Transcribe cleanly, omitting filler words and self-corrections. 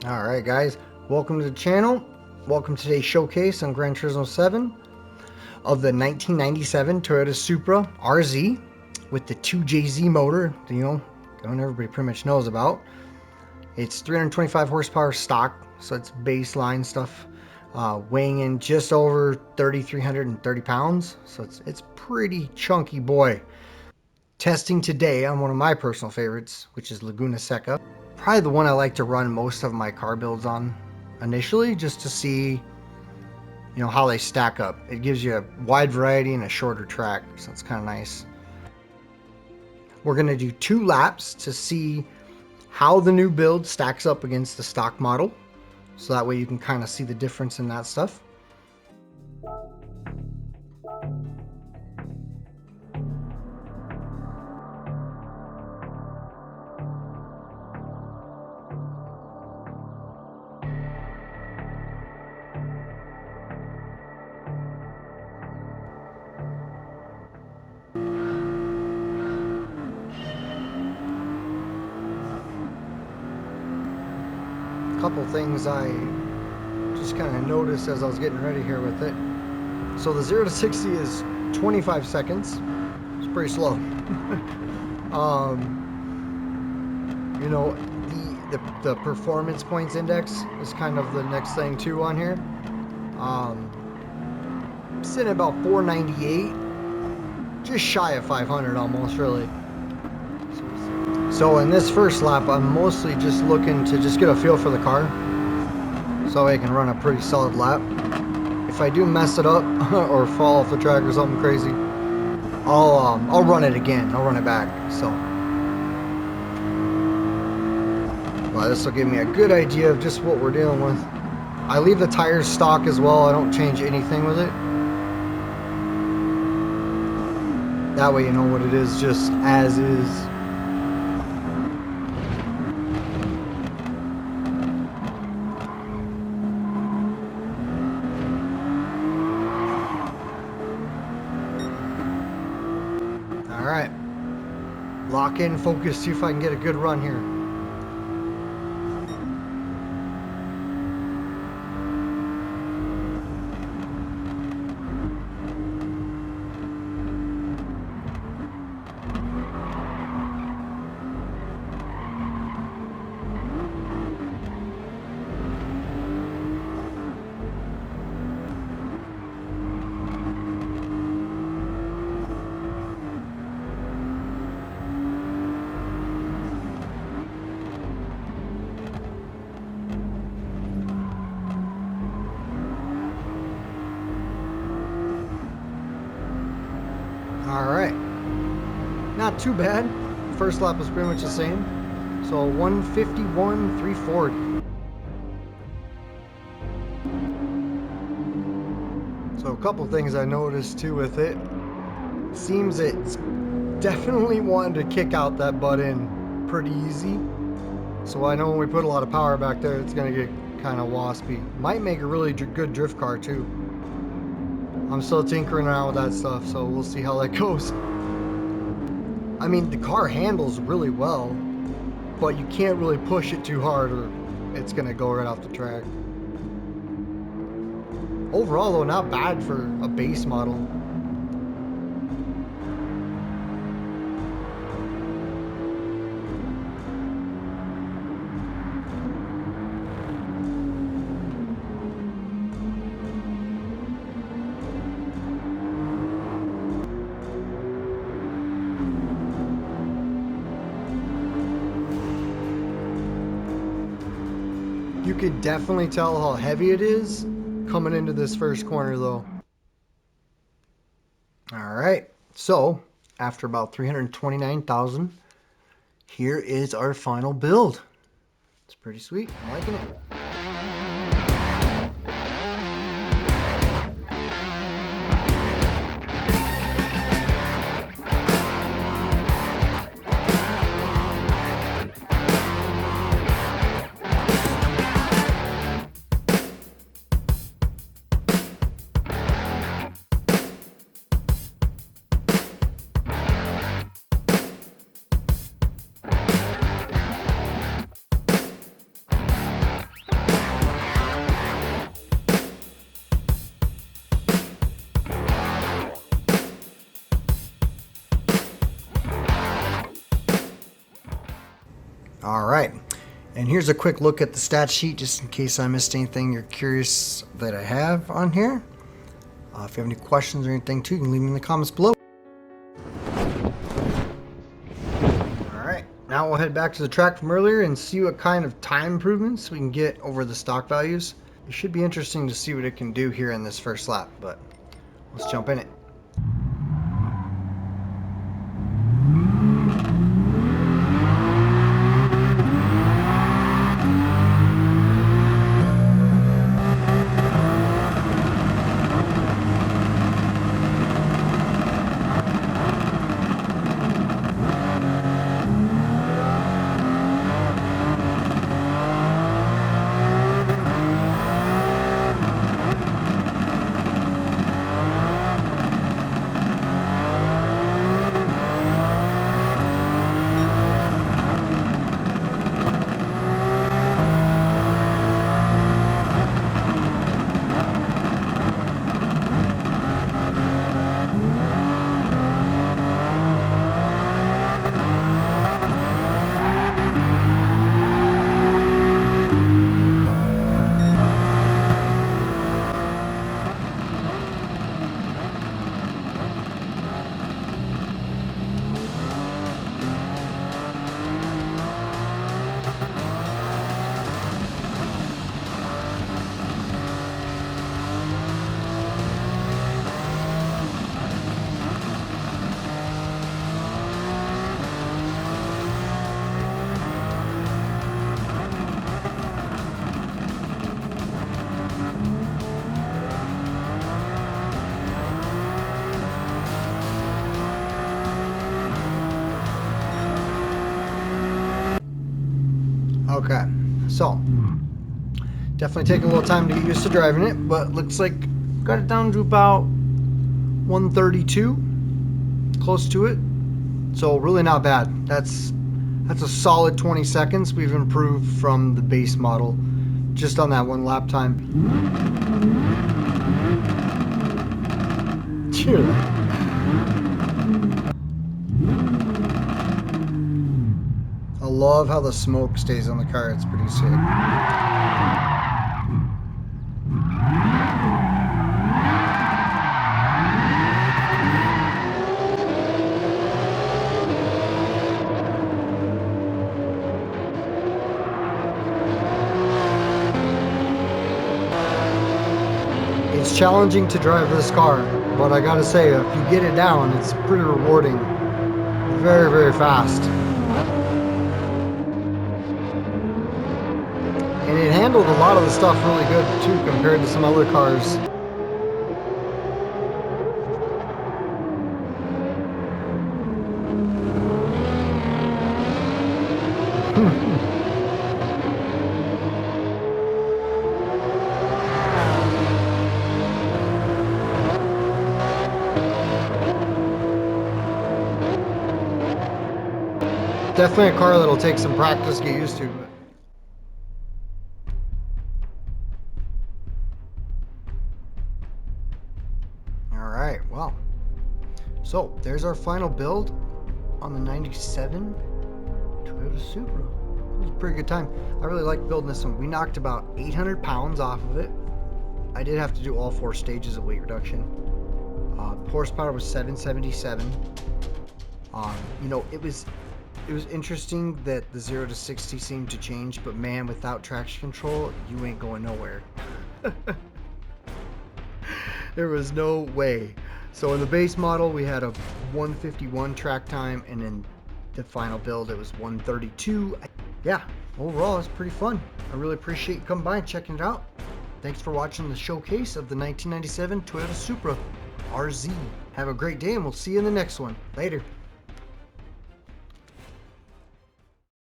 Alright guys, welcome to the channel. Welcome to today's showcase on Gran Turismo 7 of the 1997 Toyota Supra RZ with the 2JZ motor, the one everybody pretty much knows about. It's 325 horsepower stock, so it's baseline stuff, weighing in just over 3,330 pounds, so it's pretty chunky boy. Testing today on one of my personal favorites, which is Laguna Seca. Probably the one I like to run most of my car builds on initially, just to see how they stack up. It gives you a wide variety and a shorter track, so it's kind of nice. We're going to do 2 laps to see how the new build stacks up against the stock model, so that way you can kind of see the difference in that stuff. Couple things I just kind of noticed as I was getting ready here with it. So the 0 to 60 is 25 seconds. It's pretty slow. The performance points index is kind of the next thing too on here. Sitting at about 498, just shy of 500 almost, really. So in this first lap, I'm mostly just looking to just get a feel for the car, so I can run a pretty solid lap. If I do mess it up or fall off the track or something crazy, I'll run it again. I'll run it back. So, well, this will give me a good idea of just what we're dealing with. I leave the tires stock as well. I don't change anything with it. That way you know what it is, just as is. Alright, lock in, focus, see if I can get a good run here. Alright, not too bad. First lap was pretty much the same. So 151, 340. So a couple things I noticed too with it. Seems it's definitely wanting to kick out that butt in pretty easy. So I know when we put a lot of power back there, it's going to get kind of waspy. Might make a really good drift car too. I'm still tinkering around with that stuff, so we'll see how that goes. I mean, the car handles really well, but you can't really push it too hard or it's gonna go right off the track. Overall though, not bad for a base model. You could definitely tell how heavy it is coming into this first corner though. Alright, so after about 329,000, here is our final build. It's pretty sweet, I'm liking it. All right. And here's a quick look at the stat sheet, just in case I missed anything you're curious that I have on here. If you have any questions or anything too, you can leave them in the comments below. All right, now we'll head back to the track from earlier and see what kind of time improvements we can get over the stock values. It should be interesting to see what it can do here in this first lap, but let's jump in it. Okay, so definitely take a little time to get used to driving it, but looks like got it down to about 132, close to it. So really not bad. That's a solid 20 seconds. We've improved from the base model just on that one lap time. Cheers. I love how the smoke stays on the car. It's pretty sick. It's challenging to drive this car, but I gotta say, if you get it down, it's pretty rewarding. Very, very fast. And it handled a lot of the stuff really good too compared to some other cars. Definitely a car that'll take some practice to get used to. Alright, well. So, there's our final build on the 97 Toyota Supra. It was a pretty good time. I really liked building this one. We knocked about 800 pounds off of it. I did have to do all 4 stages of weight reduction. Horsepower was 777. You know, it was interesting that the 0 to 60 seemed to change, but man, without traction control, you ain't going nowhere. There was no way. So in the base model, we had a 151 track time, and in the final build, it was 132. Yeah, overall, it's pretty fun. I really appreciate you coming by and checking it out. Thanks for watching the showcase of the 1997 Toyota Supra RZ. Have a great day, and we'll see you in the next one. Later.